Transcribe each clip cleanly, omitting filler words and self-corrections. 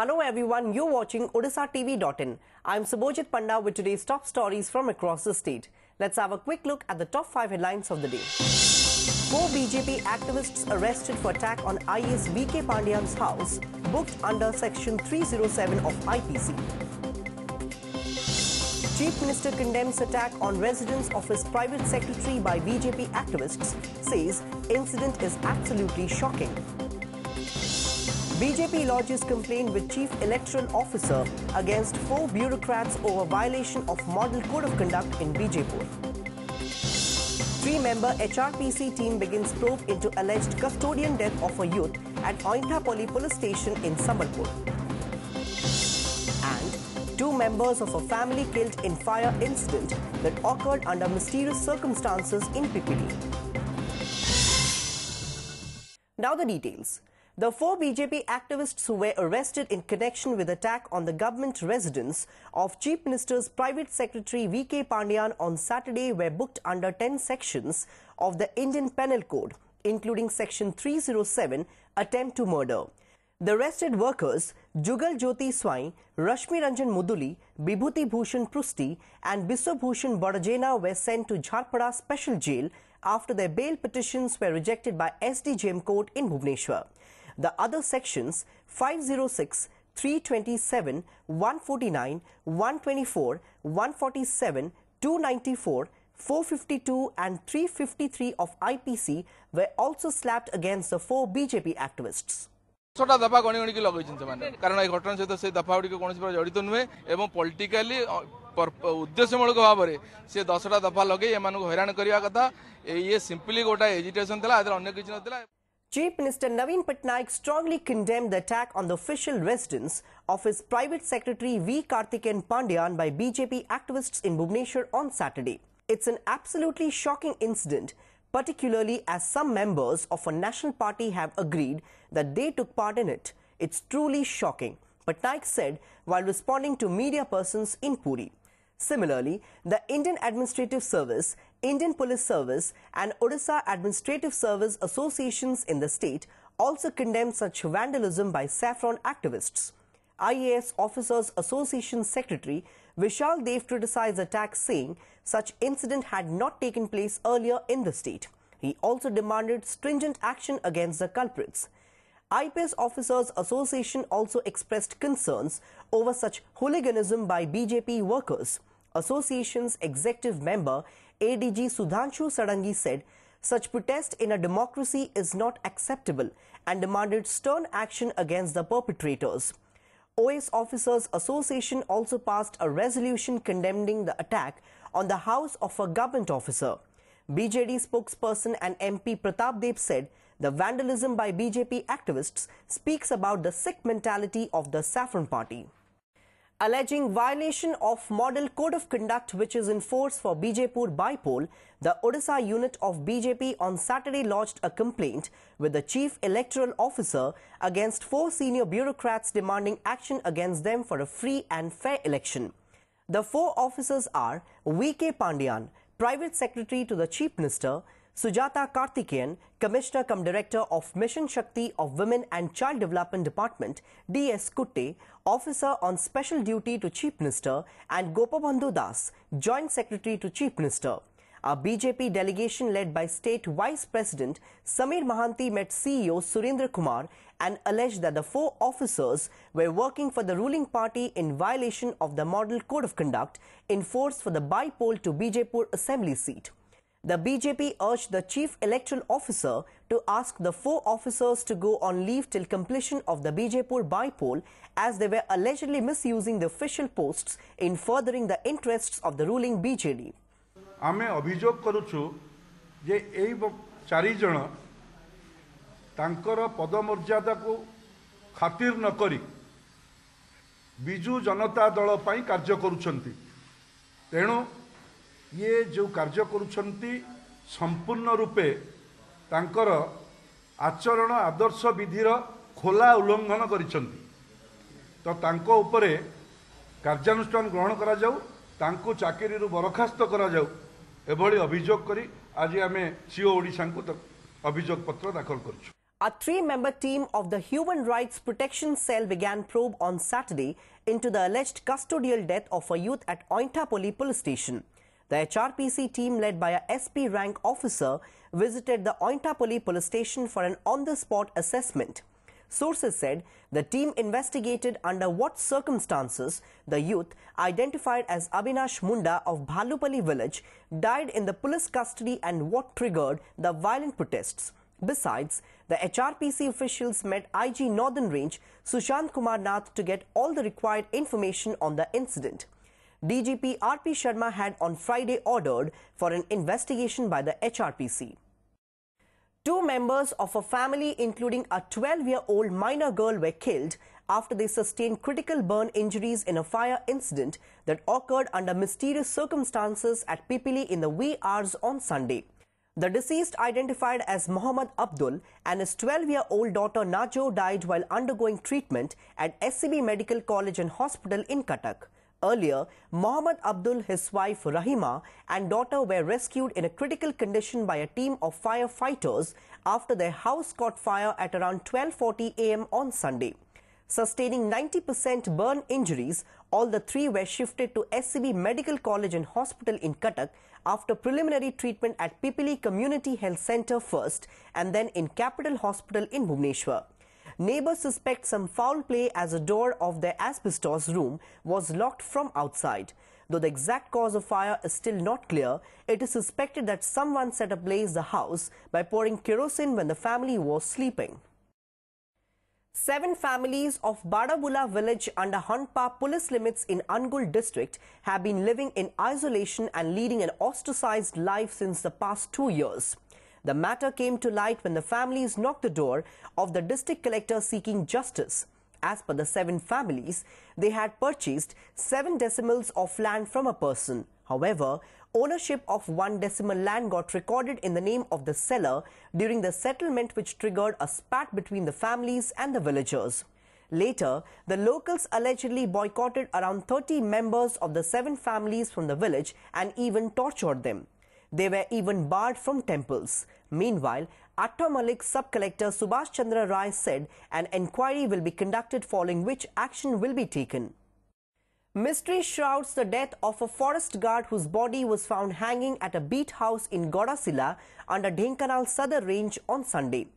Hello everyone, you're watching OdishaTV.in. I'm Subhojit Panda with today's top stories from across the state. Let's have a quick look at the top 5 headlines of the day. 4 BJP activists arrested for attack on IAS VK Pandian's house, booked under Section 307 of IPC. Chief Minister condemns attack on residence of his private secretary by BJP activists, says incident is absolutely shocking. BJP lodges complaint with Chief Electoral Officer against 4 bureaucrats over violation of Model Code of Conduct in Bijapur. 3-member HRPC team begins probe into alleged custodian death of a youth at Ointapalli police station in Sambalpur. And 2 members of a family killed in fire incident that occurred under mysterious circumstances in Pipili. Now the details. The 4 BJP activists who were arrested in connection with attack on the government residence of Chief Minister's private secretary VK Pandian on Saturday were booked under 10 sections of the Indian Penal Code, including Section 307, Attempt to Murder. The arrested workers, Jugal Jyoti Swai, Rashmi Ranjan Muduli, Bibhuti Bhushan Prusti and Biswa Bhushan Badajena were sent to Jharpada Special Jail after their bail petitions were rejected by SDJM Court in Bhubaneswar. The other sections 506, 327, 149, 124, 147, 294, 452 and 353 of IPC were also slapped against the 4 BJP activists. छोटा दफा गणी गणी की लगेछन कारण ए घटना सहित से दफा गुडी कोनसी पर जड़ित नुहे एवं पॉलिटिकली उद्देश्यमूलक भाव में से 10टा दफा लगे एमानको हैरान करिया कथा ये सिंपली गोटा एजिटेशन थला आदर अन्य किछ नथिला. Chief Minister Naveen Patnaik strongly condemned the attack on the official residence of his private secretary V. Karthikeyan Pandian by BJP activists in Bhubaneswar on Saturday. It's an absolutely shocking incident, particularly as some members of a national party have agreed that they took part in it. It's truly shocking, Patnaik said while responding to media persons in Puri. Similarly, the Indian Administrative Service, Indian Police Service and Odisha Administrative Service associations in the state also condemned such vandalism by saffron activists. IAS Officers Association Secretary Vishal Dev criticized the attack, saying such incident had not taken place earlier in the state. He also demanded stringent action against the culprits. IPS Officers Association also expressed concerns over such hooliganism by BJP workers. Association's executive member ADG Sudhanshu Sarangi said such protest in a democracy is not acceptable and demanded stern action against the perpetrators. OS Officers Association also passed a resolution condemning the attack on the house of a government officer. BJD spokesperson and MP Pratap Deb said the vandalism by BJP activists speaks about the sick mentality of the Saffron Party. Alleging violation of Model Code of Conduct which is in force for Bijapur Bipole, the Odisha unit of BJP on Saturday lodged a complaint with the Chief Electoral Officer against 4 senior bureaucrats demanding action against them for a free and fair election. The 4 officers are VK Pandian, Private Secretary to the Chief Minister, Sujata Karthikeyan, Commissioner cum Director of Mission Shakti of Women and Child Development Department, D.S. Kutte, Officer on Special Duty to Chief Minister, and Gopabandhu Das, Joint Secretary to Chief Minister. A BJP delegation led by State Vice President Samir Mahanti met CEO Surendra Kumar and alleged that the 4 officers were working for the ruling party in violation of the Model Code of Conduct in force for the Bipole to Bijapur Assembly seat. The BJP urged the Chief Electoral Officer to ask the 4 officers to go on leave till completion of the Bijapur Bipole as they were allegedly misusing the official posts in furthering the interests of the ruling BJD. आमे अभियोग करूछु जे एई 4 जण तांकर पदमर्यादा को खातिर न करी बिजू जनता दल पई कार्य करूछंती तेणु ये जो कार्य करूछंती संपूर्ण रूपे तांकर आचरण आदर्श विधिर खोला उल्लंघन करिछंती तो तांको उपरे कार्यानुष्ठान ग्रहण करा जाऊ तांको चाकरी रु बरखास्त करा जाऊ एभली अभियोग करी आज आमे सीओ ओडिशा को अभियोग पत्र दाखल करछु. A 3-member team of the Human Rights Protection Cell began probe on Saturday into the alleged custodial death of a youth at Ointapoli police station. The HRPC team, led by a SP rank officer, visited the Ointapoli police station for an on-the-spot assessment. Sources said the team investigated under what circumstances the youth, identified as Abinash Munda of Bhalupalli village, died in the police custody and what triggered the violent protests. Besides, the HRPC officials met IG Northern Range Sushant Kumar Nath to get all the required information on the incident. DGP RP Sharma had on Friday ordered for an investigation by the HRPC. 2 members of a family, including a 12-year-old minor girl, were killed after they sustained critical burn injuries in a fire incident that occurred under mysterious circumstances at Pipili in the wee hours on Sunday. The deceased, identified as Mohammad Abdul, and his 12-year-old daughter Najo, died while undergoing treatment at SCB Medical College and Hospital in Cuttack. Earlier, Mohammad Abdul, his wife Rahima, and daughter were rescued in a critical condition by a team of firefighters after their house caught fire at around 12:40 a.m. on Sunday. Sustaining 90% burn injuries, all the 3 were shifted to SCB Medical College and Hospital in Cuttack after preliminary treatment at Pipili Community Health Centre first and then in Capital Hospital in Bhubaneswar. Neighbours suspect some foul play as the door of their asbestos room was locked from outside. Though the exact cause of fire is still not clear, it is suspected that someone set ablaze the house by pouring kerosene when the family was sleeping. 7 families of Badabula village under Hanpa police limits in Angul district have been living in isolation and leading an ostracized life since the past 2 years. The matter came to light when the families knocked the door of the district collector seeking justice. As per the 7 families, they had purchased 7 decimals of land from a person. However, ownership of 1 decimal land got recorded in the name of the seller during the settlement, which triggered a spat between the families and the villagers. Later, the locals allegedly boycotted around 30 members of the 7 families from the village and even tortured them. They were even barred from temples. Meanwhile, Atta Malik Sub-Collector Subhash Chandra Rai said an inquiry will be conducted, following which action will be taken. Mystery shrouds the death of a forest guard whose body was found hanging at a beat house in Godasila under Dhenkanal Sadar range on Sunday.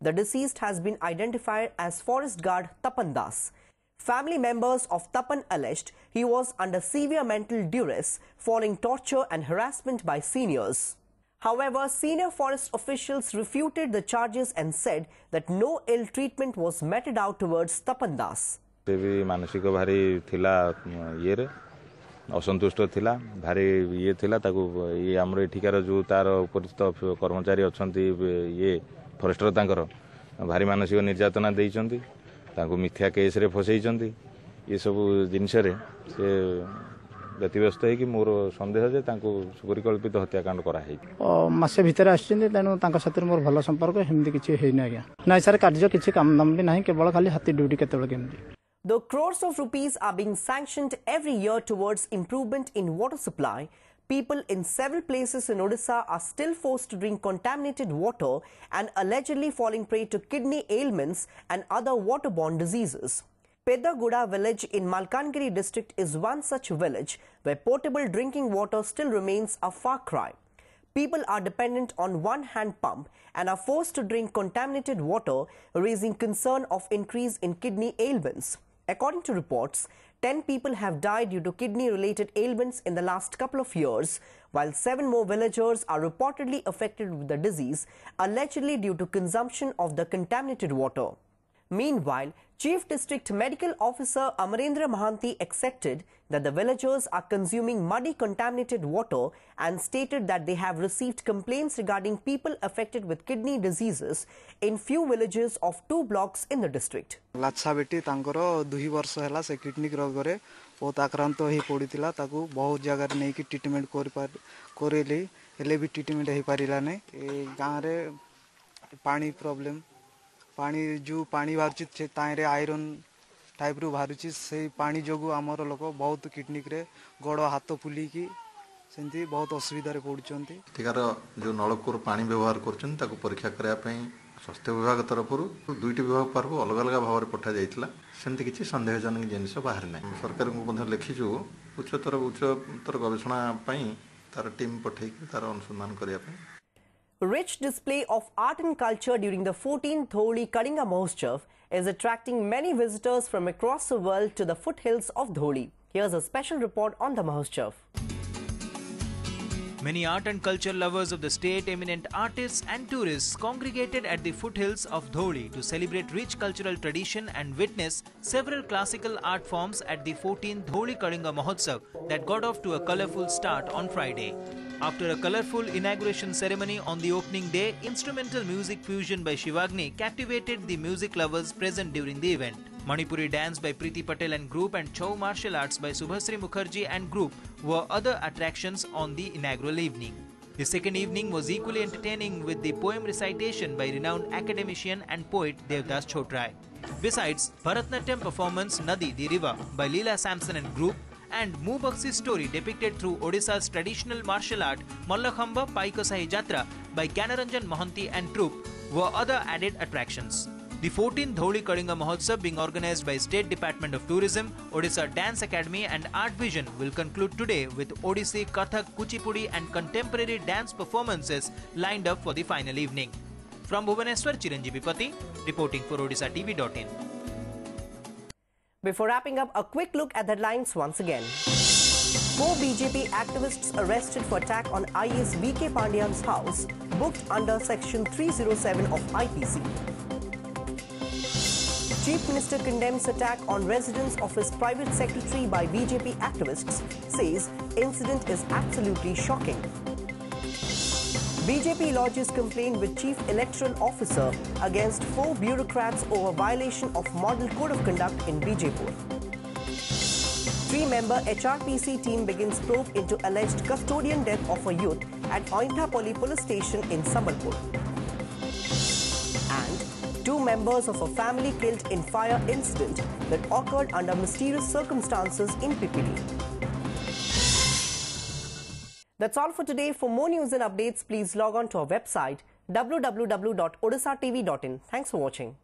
The deceased has been identified as forest guard Tapan Das. Family members of Tapan alleged he was under severe mental duress following torture and harassment by seniors. However, senior forest officials refuted the charges and said that no ill treatment was meted out towards Tapan Das. मानसिक भारी थिला ये रे असंतुष्ट थिला भारी ये थिला ताकू ये हमर एठिकार जो तार उपरिस्थ कर्मचारी अछंती ये फॉरेस्टर तांकर भारी मानसिक निर्यातना देइचंती ताकू मिथ्या केस रे फसैचंती ये सब जिनस रे से व्यतिव्यस्त है कि मोर संदेह जे तांको सुपरिकल्पित हत्याकांड करा है मासे भीतर आछिन तेनु तांका साथर मोर भलो संपर्क हेमदी किछि हेइ ना गया ना सर कार्य किछि काम दाम भी नाही केवल खाली हाथी duty केतेबेले केमदी. Though crores of rupees are being sanctioned every year towards improvement in water supply, people in several places in Odisha are still forced to drink contaminated water and allegedly falling prey to kidney ailments and other waterborne diseases. Pedaguda village in Malkangiri district is one such village where potable drinking water still remains a far cry. People are dependent on one hand pump and are forced to drink contaminated water, raising concern of increase in kidney ailments. According to reports, 10 people have died due to kidney-related ailments in the last couple of years, while 7 more villagers are reportedly affected with the disease, allegedly due to consumption of the contaminated water. Meanwhile, Chief District Medical Officer Amarendra Mahanti accepted that the villagers are consuming muddy contaminated water and stated that they have received complaints regarding people affected with kidney diseases in few villages of 2 blocks in the district. लाछा बेटी तांकर 2 वर्ष हैला से kidney रोग रे बहुत आक्रांत होई पड़ितिला ताकू बहुत जगह रे नै कि ट्रीटमेंट करेली हेले भी ट्रीटमेंट हे पारिला नै ए गां रे पानी प्रॉब्लम पानी जो पानी बाहर से ताई रे आयरन टाइप रू बाहर से पानी जोगु आमर लोक बहुत किडनी रे गोड़ हाथ फुली की सेंती बहुत असुविधा रे पड़ुचंती. एଠିକାର जो नलकूर पानी व्यवहार करछन ताको परीक्षा करया पई स्वास्थ्य विभाग तरफ दुईटी विभाग पार्क अलग अलग भाव में पठा जाइए सेमती किसी सन्देहजनक जिनिस बाहर ना सरकार को लिखिचु उच्चतर गवेषणा तार टीम पठे तार अनुसंधान करने Rich display of art and culture during the 14th Holy Karenga Mahotsav is attracting many visitors from across the world to the foothills of Dholi. Here's a special report on the Mahotsav. Many art and culture lovers of the state, eminent artists and tourists congregated at the foothills of Dholi to celebrate rich cultural tradition and witness several classical art forms at the 14th Holy Karenga Mahotsav that got off to a colourful start on Friday. After a colourful inauguration ceremony on the opening day, instrumental music fusion by Shivagni captivated the music lovers present during the event. Manipuri dance by Preeti Patel and group and Chau martial arts by Subhasri Mukherjee and group were other attractions on the inaugural evening. The second evening was equally entertaining with the poem recitation by renowned academician and poet Devdas Chhotrai. Besides, Bharatnatyam performance Nadi the River by Leela Sampson and group and Mubaksi's story depicted through Odisha's traditional martial art Mallakhamba Paikasahi Jatra by Ganaranjan Mohanty and troupe were other added attractions. The 14th Holy Karenga Mahotsav, being organized by State Department of Tourism, Odisha Dance Academy and Art Vision, will conclude today with Odissi, Kathak, Kuchipudi and contemporary dance performances lined up for the final evening. From Bhubaneswar, Chiranjeevi Pati, reporting for OdishaTV.in. Before wrapping up, a quick look at the headlines once again. 4 BJP activists arrested for attack on IAS VK Pandyan's house, booked under Section 307 of IPC. Chief Minister condemns attack on residence of his private secretary by BJP activists, says incident is absolutely shocking. BJP lodges complaint with Chief Electoral Officer against 4 bureaucrats over violation of Model Code of Conduct in Bijapur. 3-member HRPC team begins probe into alleged custodian death of a youth at Ointapalli police station in Sambalpur. And 2 members of a family killed in fire incident that occurred under mysterious circumstances in Pipili. That's all for today. For more news and updates, please log on to our website www.odishatv.in. Thanks for watching.